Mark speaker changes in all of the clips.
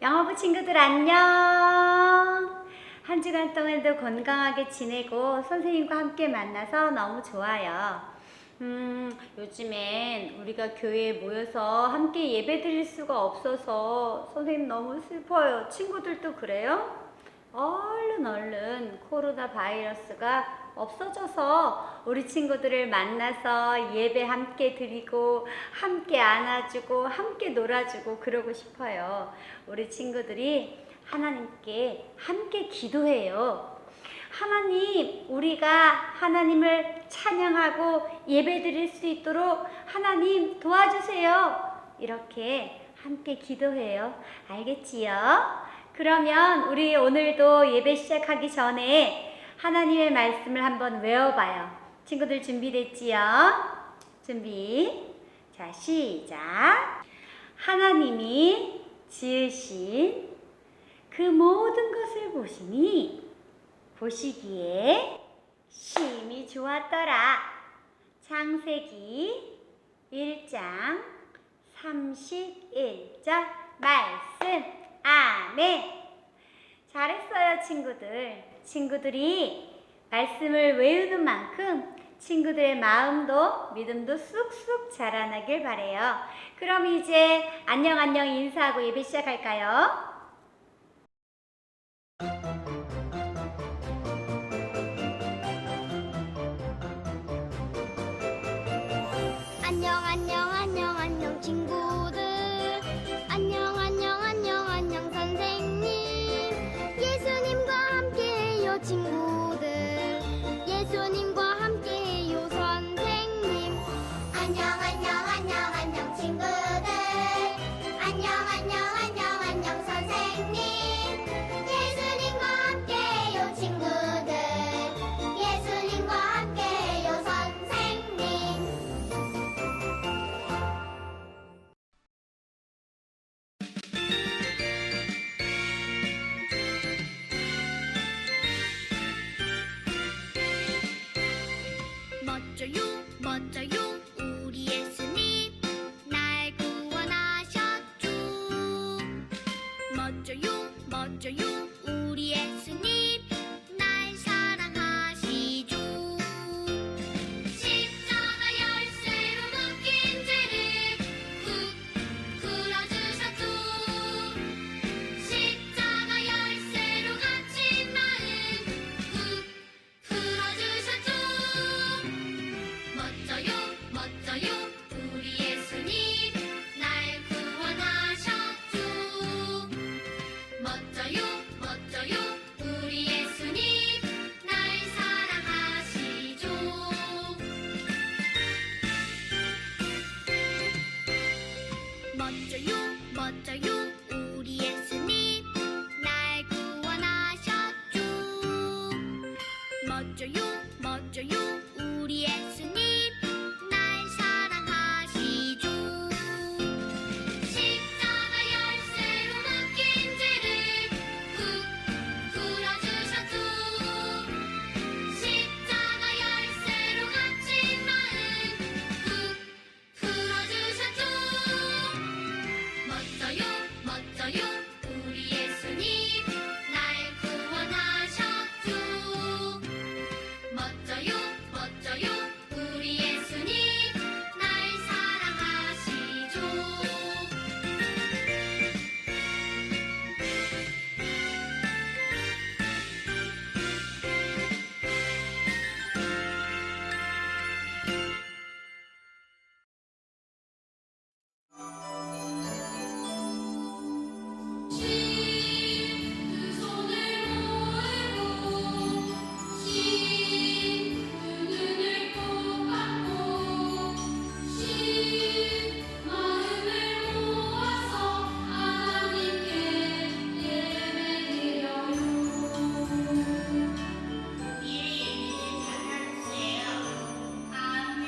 Speaker 1: 영어부 친구들 안녕. 한 주간 동안도 건강하게 지내고 선생님과 함께 만나서 너무 좋아요. 요즘엔 우리가 교회에 모여서 함께 예배 드릴 수가 없어서 선생님 너무 슬퍼요. 친구들도 그래요? 얼른 코로나 바이러스가 없어져서 우리 친구들을 만나서 예배 함께 드리고 함께 안아주고 함께 놀아주고 그러고 싶어요. 우리 친구들이 하나님께 함께 기도해요. 하나님, 우리가 하나님을 찬양하고 예배 드릴 수 있도록 하나님 도와주세요. 이렇게 함께 기도해요. 알겠지요? 그러면 우리 오늘도 예배 시작하기 전에 하나님의 말씀을 한번 외워봐요. 친구들 준비됐지요? 준비. 자, 시작. 하나님이 지으신 그 모든 것을 보시기에 심히 좋았더라. 창세기 1장 31절 말씀. 아멘. 잘했어요, 친구들. 친구들이 말씀을 외우는 만큼 친구들의 마음도 믿음도 쑥쑥 자라나길 바래요. 그럼 이제 안녕 인사하고 예배 시작할까요?
Speaker 2: 안녕 친구들. 안녕 선생님. 예수님과 함께해요 친구들. 예수님과 함께해요 선생님. 안녕 친구들. 안녕 선생님. 예수님과 함께해요 친구들. 예수님과 함께해요 선생님. 멋져요 우리 예수님 날 구원하셨죠. 멋져요 우리 예수님 날 사랑하시죠. 십자가 열쇠로 묶인 죄를 쿡 풀어주셨죠. 십자가 열쇠로 갇힌 마음 쿡 풀어주셨죠. 멋져요 우리 예수님 날 구원하셨죠. 멋져요 우리 예수님 날 사랑하시죠. 멋져요 우리 예수님 날 구원하셨죠. 멋져요 우리 예수님 날 사랑하시죠. 십자가 열쇠로 묶인 죄를 쿡 풀어주셨죠. 십자가 열쇠로 갇힌 마음 쿡 풀어주셨죠. 멋져요 우리 예수님 날 구원하셨죠. 멋져요 우리 예수님 날 사랑하시죠. 두 손을 모으고 두 눈을 꼭 감고 마음을 모아서 하나님께 예배드려요. 미리 잘라주세요. 아멘.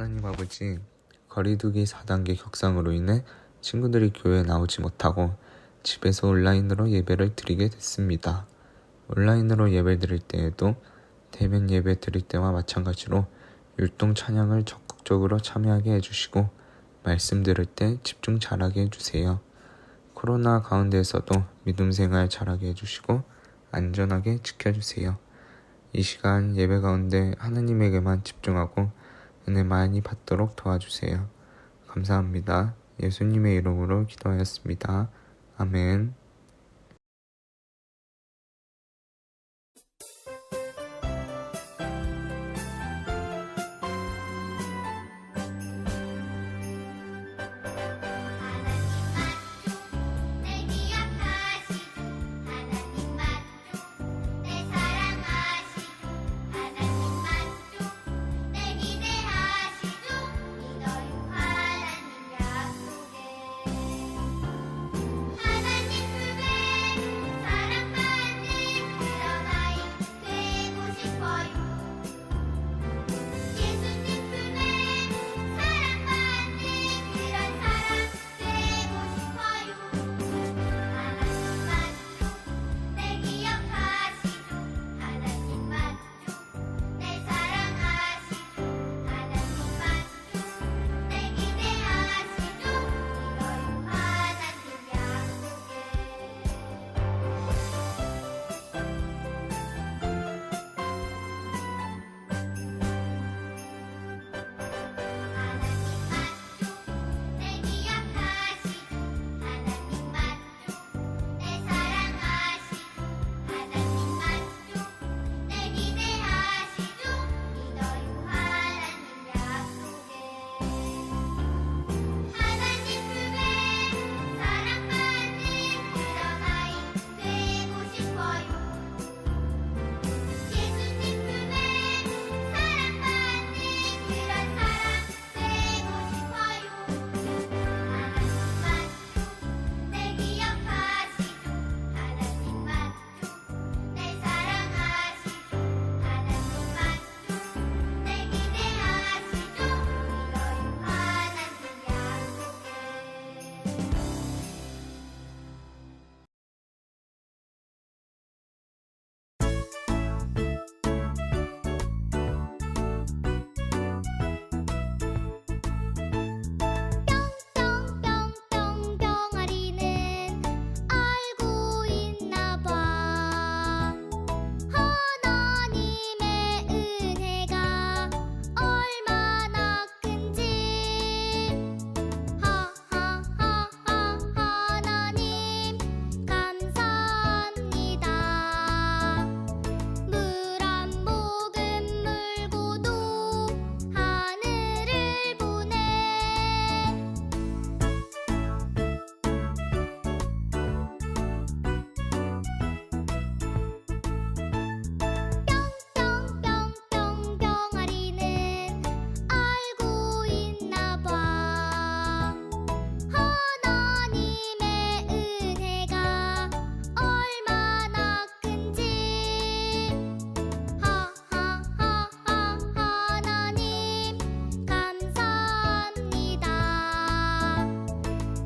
Speaker 3: 하나님 아버지, 거리두기 4단계 격상으로 인해 친구들이 교회에 나오지 못하고 집에서 온라인으로 예배를 드리게 됐습니다. 온라인으로 예배 드릴 때에도 대면 예배 드릴 때와 마찬가지로 율동 찬양을 적극적으로 참여하게 해주시고 말씀 들을 때 집중 잘하게 해주세요. 코로나 가운데에서도 믿음 생활 잘하게 해주시고 안전하게 지켜주세요. 이 시간 예배 가운데 하나님에게만 집중하고 은혜 많이 받도록 도와주세요. 감사합니다. 예수님의 이름으로 기도하였습니다. 아멘.
Speaker 2: 내 기억하시고 하나님 맞죠 내 사랑하시고 하나님 맞죠 내 기대하시죠 믿어요 하나님 약속에 하나님 품에 사랑받는 그런 아이 되고 싶어요 예수님 품에 사랑받는 그런 사람 되고 싶어요 하나님 맞죠 내 기억하시죠 하나님 맞죠 내 사랑하시죠 하나님 맞죠 내 기대하시죠 믿어요 하나님 약속에 하나님 맞죠 내 기억하시죠 하나님 맞죠 내 사랑하시죠 하나님 맞죠 내 기대하시죠 믿어요 하나님 약속에 하나님 품에 사랑받는 그런 아이 되고 싶어요 예수님 품에 사랑받는 그런 사람 되고 싶어요 하나님 맞죠 내 기억하시죠 하나님 맞죠 내 사랑하시죠 하나님 맞죠 내 기대하시죠 믿어요 하나님 약속에 뿅뿅뿅 병아리는 알고 있나봐 하나님의 은혜가 얼마나 큰지 하하하하 하나님 감사합니다 물 한 모금 물고도 하늘을 보내 뿅뿅뿅 병아리는 알고 있나봐 하나님의 은혜가 얼마나 큰지 하하하하 하나님 감사합니다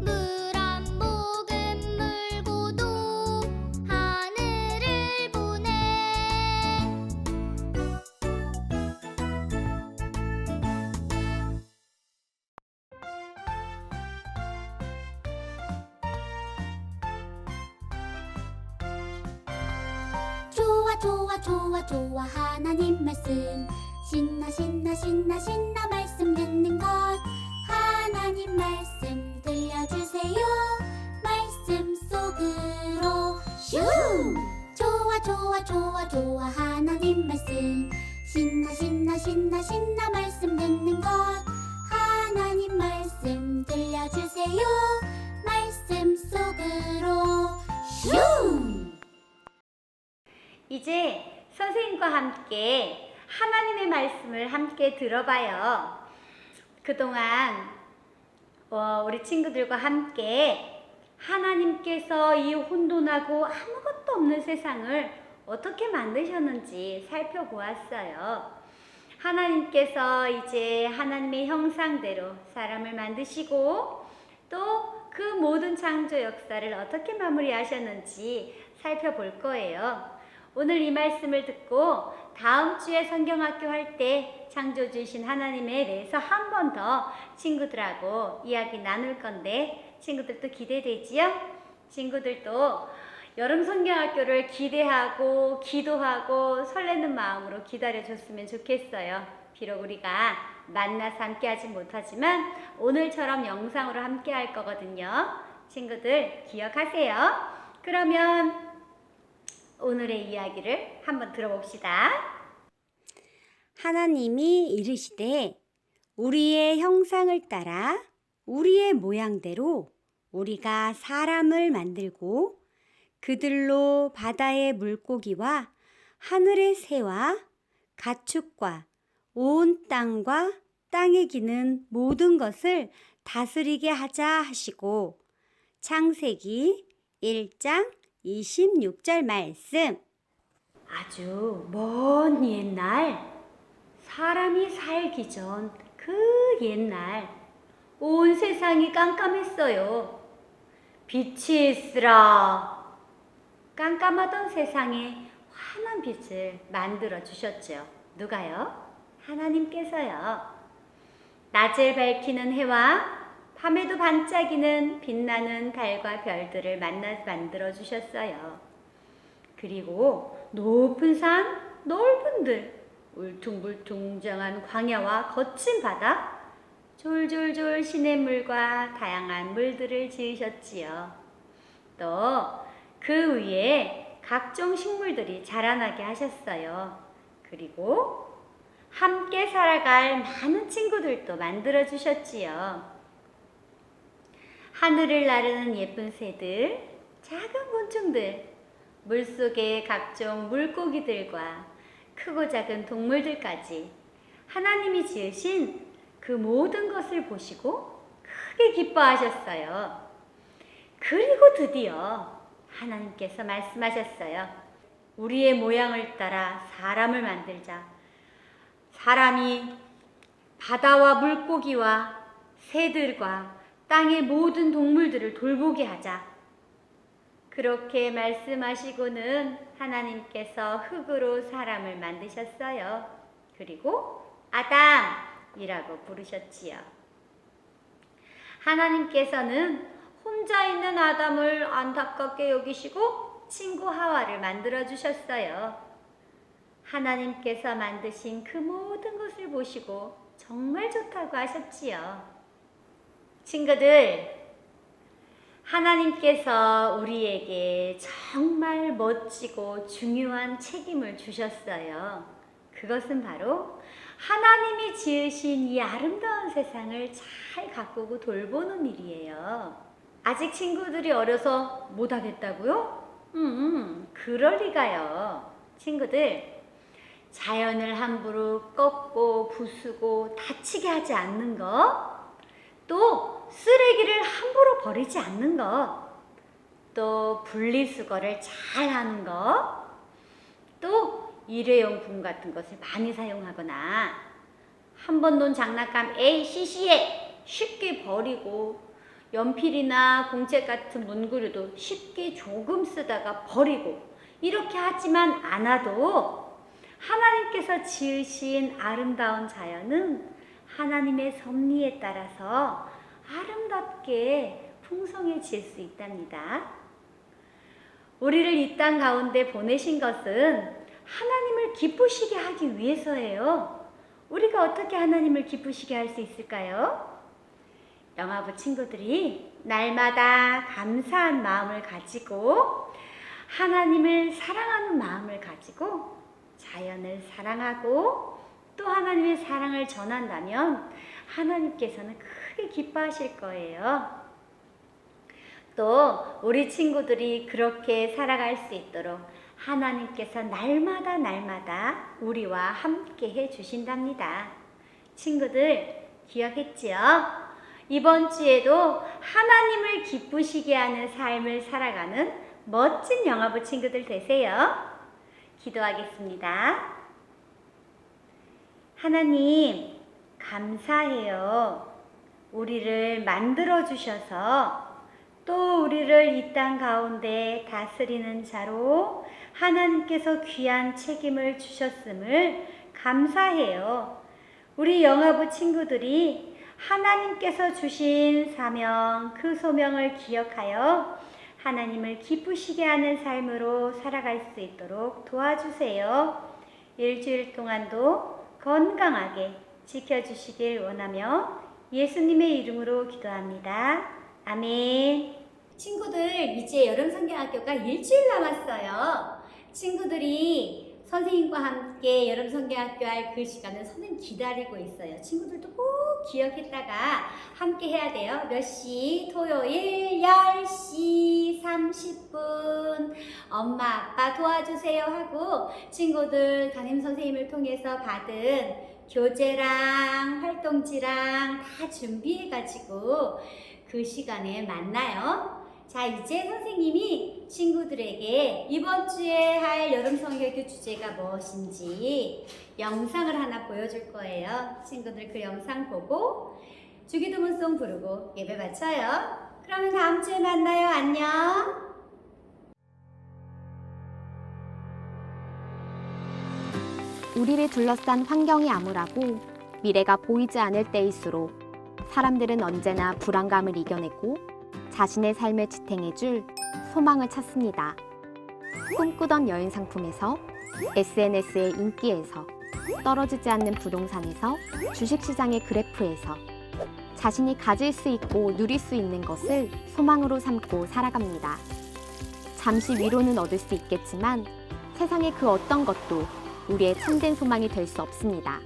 Speaker 2: 물 한 모금 물고도 하늘을 보내 좋아 좋아 좋아 좋아 하나님 말씀 신나 신나 신나 신나 말씀 듣는 것 하나님 말씀 들려주세요 말씀 속으로 슝 좋아 좋아 좋아 좋아 하나님 말씀 신나 신나 신나 신나 말씀 듣는 것 하나님 말씀 들려주세요 말씀 속으로 슝
Speaker 1: 이제 선생님과 함께 하나님의 말씀을 함께 들어봐요. 그동안 우리 친구들과 함께 하나님께서 이 혼돈하고 아무것도 없는 세상을 어떻게 만드셨는지 살펴보았어요. 하나님께서 이제 하나님의 형상대로 사람을 만드시고 또 그 모든 창조 역사를 어떻게 마무리하셨는지 살펴볼 거예요. 오늘 이 말씀을 듣고 다음 주에 성경학교 할 때 창조주신 하나님에 대해서 한 번 더 친구들하고 이야기 나눌 건데 친구들도 기대되지요? 친구들도 여름 성경학교를 기대하고 기도하고 설레는 마음으로 기다려줬으면 좋겠어요. 비록 우리가 만나서 함께 하지 못하지만 오늘처럼 영상으로 함께 할 거거든요. 친구들 기억하세요. 그러면 오늘의 이야기를 한번 들어봅시다.
Speaker 4: 하나님이 이르시되 우리의 형상을 따라 우리의 모양대로 우리가 사람을 만들고 그들로 바다의 물고기와 하늘의 새와 가축과 온 땅과 땅에 기는 모든 것을 다스리게 하자 하시고 창세기 1장 26절 말씀.
Speaker 1: 아주 먼 옛날 사람이 살기 전 그 옛날 온 세상이 깜깜했어요. 빛이 있으라. 깜깜하던 세상에 환한 빛을 만들어 주셨죠. 누가요? 하나님께서요. 낮을 밝히는 해와 밤에도 반짝이는 빛나는 달과 별들을 만들어 주셨어요. 그리고 높은 산, 넓은 들, 울퉁불퉁정한 광야와 거친 바다, 졸졸졸 시냇물과 다양한 물들을 지으셨지요. 또 그 위에 각종 식물들이 자라나게 하셨어요. 그리고 함께 살아갈 많은 친구들도 만들어 주셨지요. 하늘을 나르는 예쁜 새들, 작은 곤충들, 물속의 각종 물고기들과 크고 작은 동물들까지 하나님이 지으신 그 모든 것을 보시고 크게 기뻐하셨어요. 그리고 드디어 하나님께서 말씀하셨어요. 우리의 모양을 따라 사람을 만들자. 사람이 바다와 물고기와 새들과 땅의 모든 동물들을 돌보게 하자. 그렇게 말씀하시고는 하나님께서 흙으로 사람을 만드셨어요. 그리고 아담이라고 부르셨지요. 하나님께서는 혼자 있는 아담을 안타깝게 여기시고 친구 하와를 만들어 주셨어요. 하나님께서 만드신 그 모든 것을 보시고 정말 좋다고 하셨지요. 친구들, 하나님께서 우리에게 정말 멋지고 중요한 책임을 주셨어요. 그것은 바로 하나님이 지으신 이 아름다운 세상을 잘 가꾸고 돌보는 일이에요. 아직 친구들이 어려서 못하겠다고요? 그럴 리가요. 친구들, 자연을 함부로 꺾고 부수고 다치게 하지 않는 것, 또 쓰레기를 함부로 버리지 않는 것, 또 분리수거를 잘 하는 것, 또 일회용품 같은 것을 많이 사용하거나 한 번 논 장난감 시시해 쉽게 버리고 연필이나 공책 같은 문구류도 쉽게 조금 쓰다가 버리고 이렇게 하지만 않아도 하나님께서 지으신 아름다운 자연은 하나님의 섭리에 따라서 아름답게 풍성해질 수 있답니다. 우리를 이 땅 가운데 보내신 것은 하나님을 기쁘시게 하기 위해서예요. 우리가 어떻게 하나님을 기쁘시게 할 수 있을까요? 영화부 친구들이 날마다 감사한 마음을 가지고 하나님을 사랑하는 마음을 가지고 자연을 사랑하고 또 하나님의 사랑을 전한다면 하나님께서는 크게 기뻐하실 거예요. 또 우리 친구들이 그렇게 살아갈 수 있도록 하나님께서 날마다 우리와 함께 해 주신답니다. 친구들 기억했지요? 이번 주에도 하나님을 기쁘시게 하는 삶을 살아가는 멋진 영화부 친구들 되세요. 기도하겠습니다. 하나님, 감사해요. 우리를 만들어 주셔서 또 우리를 이 땅 가운데 다스리는 자로 하나님께서 귀한 책임을 주셨음을 감사해요. 우리 영아부 친구들이 하나님께서 주신 사명, 그 소명을 기억하여 하나님을 기쁘시게 하는 삶으로 살아갈 수 있도록 도와주세요. 일주일 동안도 건강하게 지켜주시길 원하며 예수님의 이름으로 기도합니다. 아멘. 친구들, 이제 여름성경학교가 일주일 남았어요. 친구들이 선생님과 함께 여름성경학교 할 그 시간을 선생님 기다리고 있어요. 친구들도 꼭 기억했다가 함께 해야 돼요. 몇 시? 토요일 10시 30분. 엄마, 아빠 도와주세요 하고 친구들 담임선생님을 통해서 받은 교재랑 활동지랑 다 준비해가지고 그 시간에 만나요. 자, 이제 선생님이 친구들에게 이번 주에 할 여름성경학교 주제가 무엇인지 영상을 하나 보여줄 거예요. 친구들 그 영상 보고 주기도문송 부르고 예배 바쳐요. 그러면 다음 주에 만나요. 안녕.
Speaker 5: 우리를 둘러싼 환경이 암울하고 미래가 보이지 않을 때일수록 사람들은 언제나 불안감을 이겨내고 자신의 삶을 지탱해줄 소망을 찾습니다. 꿈꾸던 여행 상품에서 SNS의 인기에서 떨어지지 않는 부동산에서 주식시장의 그래프에서 자신이 가질 수 있고 누릴 수 있는 것을 소망으로 삼고 살아갑니다. 잠시 위로는 얻을 수 있겠지만 세상의 그 어떤 것도 우리의 참된 소망이 될 수 없습니다.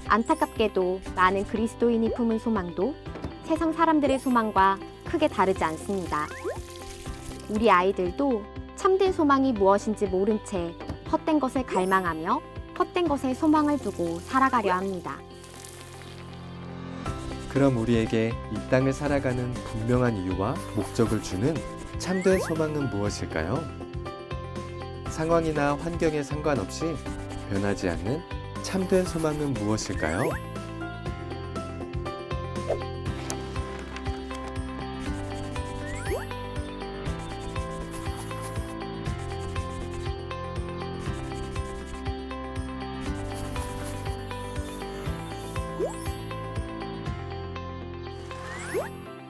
Speaker 5: 안타깝게도 많은 그리스도인이 품은 소망도 세상 사람들의 소망과 크게 다르지 않습니다. 우리 아이들도 참된 소망이 무엇인지 모른 채 헛된 것을 갈망하며 헛된 것에 소망을 두고 살아가려 합니다.
Speaker 6: 그럼 우리에게 이 땅을 살아가는 분명한 이유와 목적을 주는 참된 소망은 무엇일까요? 상황이나 환경에 상관없이 변하지 않는 참된 소망은 무엇일까요?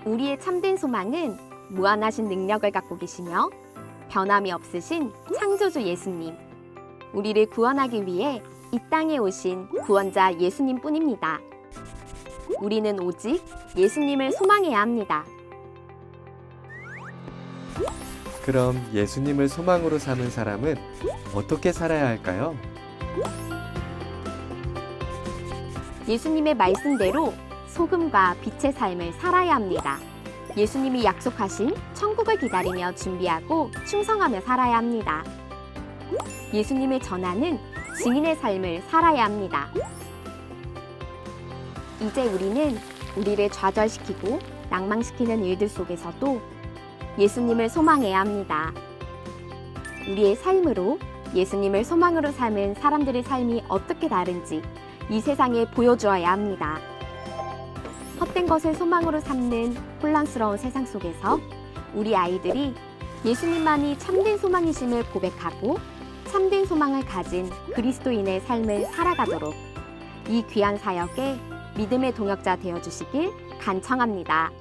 Speaker 5: 우리의 참된 소망은 무한하신 능력을 갖고 계시며 변함이 없으신 창조주 예수님, 우리를 구원하기 위해 이 땅에 오신 구원자 예수님 뿐입니다. 우리는 오직 예수님을 소망해야 합니다.
Speaker 6: 그럼 예수님을 소망으로 삼은 사람은 어떻게 살아야 할까요?
Speaker 5: 예수님의 말씀대로 소금과 빛의 삶을 살아야 합니다. 예수님이 약속하신 천국을 기다리며 준비하고 충성하며 살아야 합니다. 예수님을 전하는 증인의 삶을 살아야 합니다. 이제 우리는 우리를 좌절시키고 낭망시키는 일들 속에서도 예수님을 소망해야 합니다. 우리의 삶으로 예수님을 소망으로 삼은 사람들의 삶이 어떻게 다른지 이 세상에 보여주어야 합니다. 헛된 것을 소망으로 삼는 혼란스러운 세상 속에서 우리 아이들이 예수님만이 참된 소망이심을 고백하고 참된 소망을 가진 그리스도인의 삶을 살아가도록 이 귀한 사역에 믿음의 동역자 되어주시길 간청합니다.